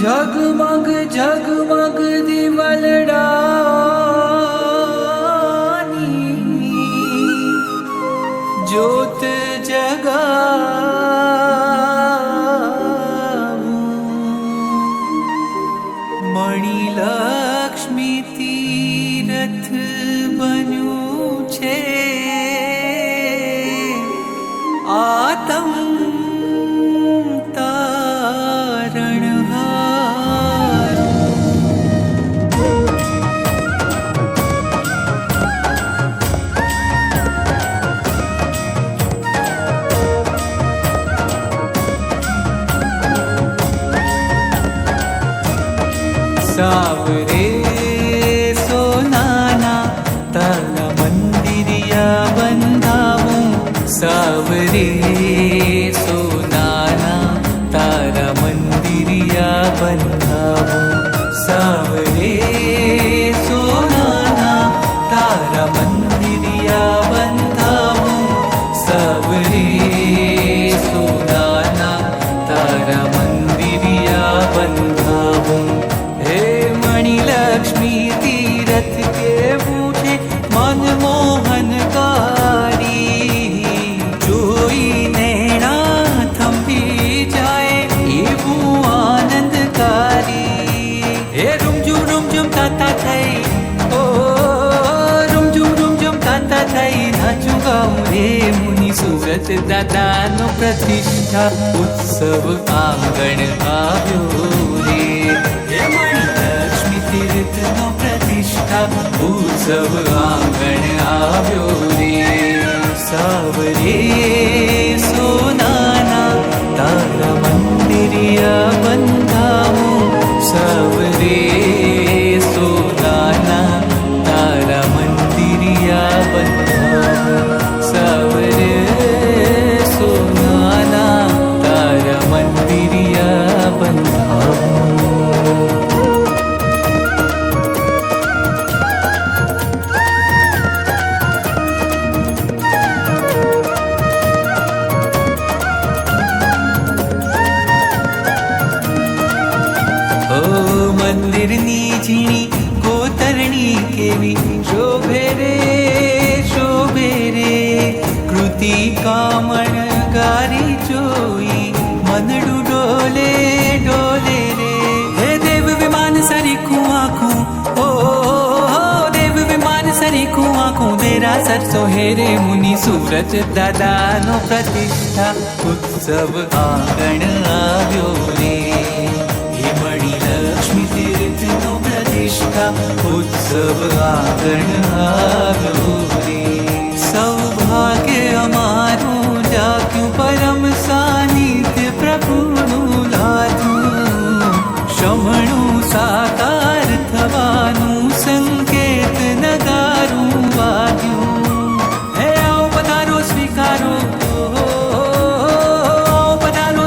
झगमग झगमग दिवलडानी ज्योत जगावूं मणिलक्ष्मी तीरथ बन्યું છે આતમ सावरे सोनाना तारा मंदिरिया बंधाऊं सावरे सोनाना तारा मंदिरिया बंधाऊं सावरे सोनाना तारा मंदिरिया बंधाऊं सावरे सोनाना तारा मंदिरिया बंधाऊं मणिलक्ष्मी तीरथ के बूझे मनमोहनकारी जोई नैना थंभी जाए एवं आनंदकारी हे रुमझुम ताता थई ओ रुमझुम ताता थई नाचू गाऊं रे मुनि सूरत दादा नो प्रतिष्ठा उत्सव आंगण આવ્યો रे हे मणिलक्ष्मी तीर्थ नो प्रतिष्ठा उत्सव आंगण આવ્યો रे सावरे सोनाना तारा मंदिरिया बंधाऊं सावरे सोनाना तारा मंदिरिया बंधाऊं सावरे सोनाना तारा मंदिरिया बंधाऊं મંદિરની ઝીણી કોતરણી કેવી શોભે રે કૃતિ કામણ ગારી જોઈ મનડું ડોલે રે હે દેવ વિમાન સરીખું આખું ઓ દેવ વિમાન સરીખું આખું દેરા સરસો હેરે મુનિ સુરત દાદાનો પ્રતિષ્ઠા ઉત્સવ આંગણ આવ્યો રે मणिलक्ष्मी तीर्थ नो प्रतिष्ठा उत्सव आंगण આવ્યો રે सौभाग्य अमारू जाग्યું परम सानिध्य प्रभुનું લાધું શમણું સાકાર થવાનું સંકેત નગારું વાગ્યું હે આવો પધારો સ્વીકારો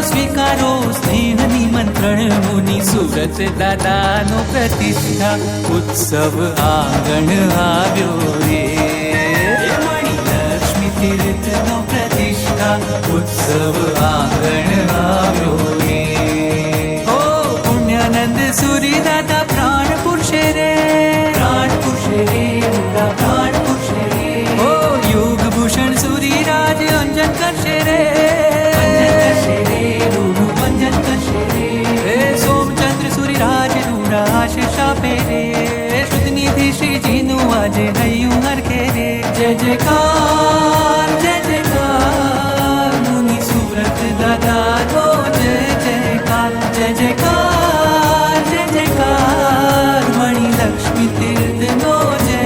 સ્વીકારો સ્નેહની મંત્રણ મુનિ સુરત દાદાનો પ્રતિષ્ઠા ઉત્સવ આંગણ આવ્યો રે મણિલક્ષ્મી તીર્થનો પ્રતિષ્ઠા ઉત્સવ આંગણ આવ્યો રે ઓ પુણ્યાનંદ સુરી દાદા પ્રાણ પુરુષે રે પ્રાણ પુરુષે રે ઓ યોગ ભૂષણ સુરી રાજ અંજન કરશે રે पेरे श्रुतनिधि श्री जीनु आज हयूं हर खेरे जय जयकार मुनि सूरत दादा नो जय जयकार मणिलक्ष्मी तीर्थ नो जय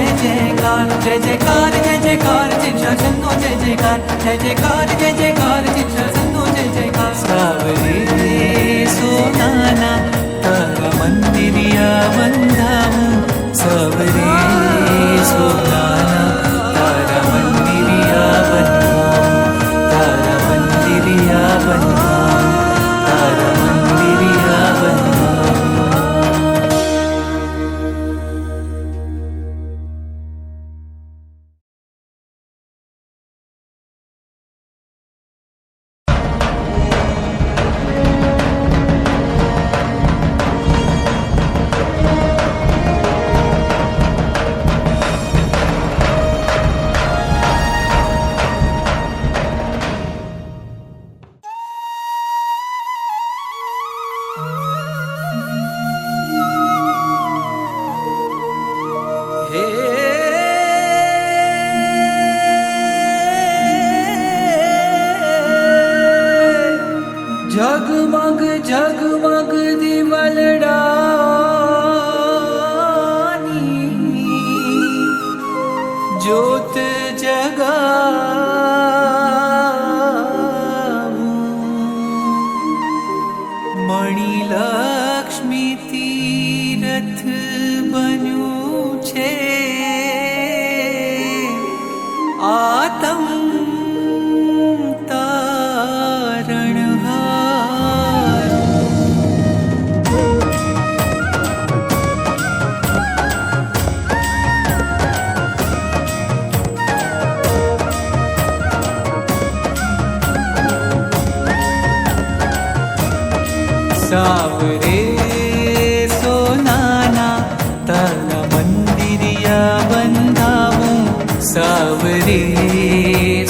जयकार चित्रासन नो जय जयकार चित्रासन नो जय जयकार सावरे सोनाना तारा मंदिरिया बंधाऊं सावरे सोनाना तारा मंदिरिया बंधाऊं तारा मंदिरिया बंधाऊं तारा मंदिरिया बंधाऊं જગમગ જગમગ દિવલડાની જ્યોત જગાવું મણિલક્ષ્મી તીરથ બન્યું છે આતમ સાવરે સોનાના તારા મંદિરિયા બંધાવું સાવરે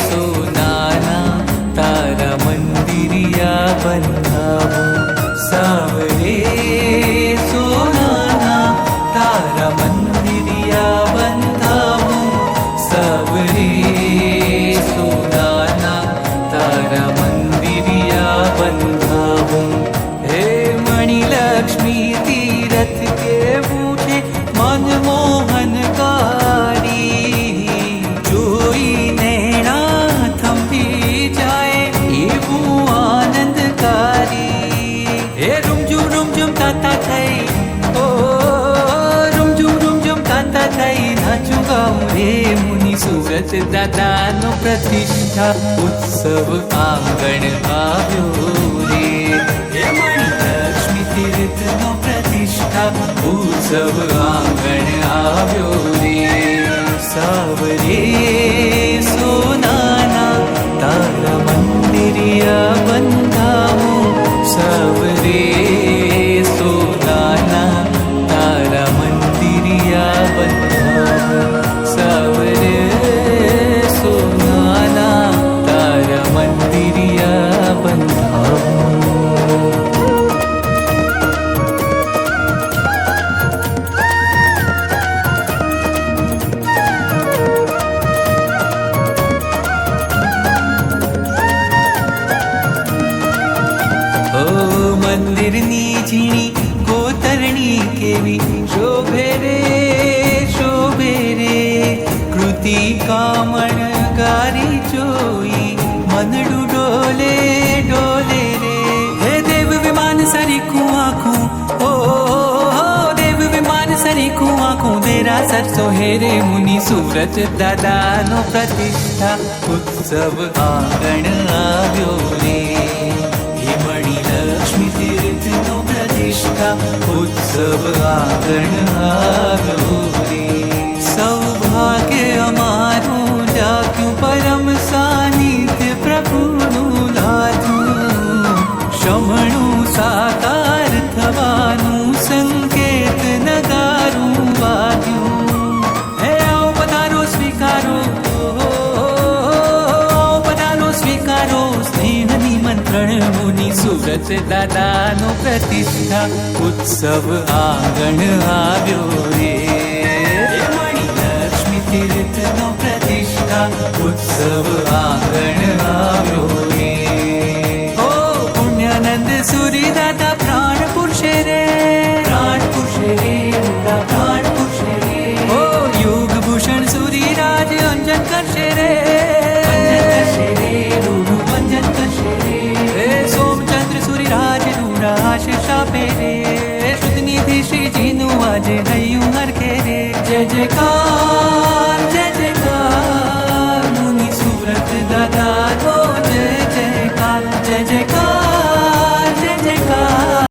સોનાના તારા મંદિરિયા બંધાવું સાવરે સોનાના તારા મંદિરિયા બંધાવું સાવરે સોનાના તારા મંદિરિયા બંધાવું લક્ષ્મી તીરથ કેવું છે મનમોહનકારી જોઈને ના થંભી જાય એવું આનંદકારી હે રૂમઝુમ તાતા થઈ ઓ રૂમઝુમ તાતા થઈ નાચું ગાઉં રે મુનિ સુરત દાદાનો પ્રતિષ્ઠા ઉત્સવ આંગણ આવ્યો રે તીર્થનો પ્રતિષ્ઠા ઉત્સવ આંગણ આવ્યો રે સાવરે સોનાના તારા મંદિરિયા બંધાવું સાવરે સોનાના તારા મંદિરિયા બંધાવું સાવરે સોનાના તારા મંદિરિયા બંધાવું મંદિરની ઝીણી કોતરણી કેવી શોભે રે કૃતિ કામણ ગારી જોઈ મનડું ડોલે રે હે દેવ વિમાન સરીખું આખું ઓ દેવ વિમાન સરીખું આખું દેરાસર સોહે રે મુનિ સુરત દાદાનો પ્રતિષ્ઠા ઉત્સવ આંગણ આવ્યો રે લક્ષ્મી તીર્થનો પ્રતિષ્ઠા ઉત્સવ આંગણ આવ્યો રે સૌભાગ્ય અમારું જાગ્યું પરમ સાનિધ્ય પ્રભુનું લાધું શમણું સાકાર થવાનું સંકેત નગારું વાગ્યું હે આવો પધારો સ્વીકારો સ્વીકારો સ્નેહની મંત્રણ મુનિ સુરત દાદાનો પ્રતિષ્ઠા ઉત્સવ આંગણ આવ્યો રે લક્ષ્મી તીર્થનો પ્રતિષ્ઠા ઉત્સવ આંગણ આવ્યો રે ઓ પુણ્યાનંદ સુરી દાદા પ્રાણ પુરુષે રે પ્રાણ પુરુષે રે પ્રાણ પુરુષે રે ઓ યોગ ભૂષણ સુરી રાજ અંજન કરશે રે સોમચંદ્ર સુરીરાજ આશીષ આપે રે શુદ્ધ નિધિ શ્રીજીનું આજે હૈયું હરખે રે જય જયકાર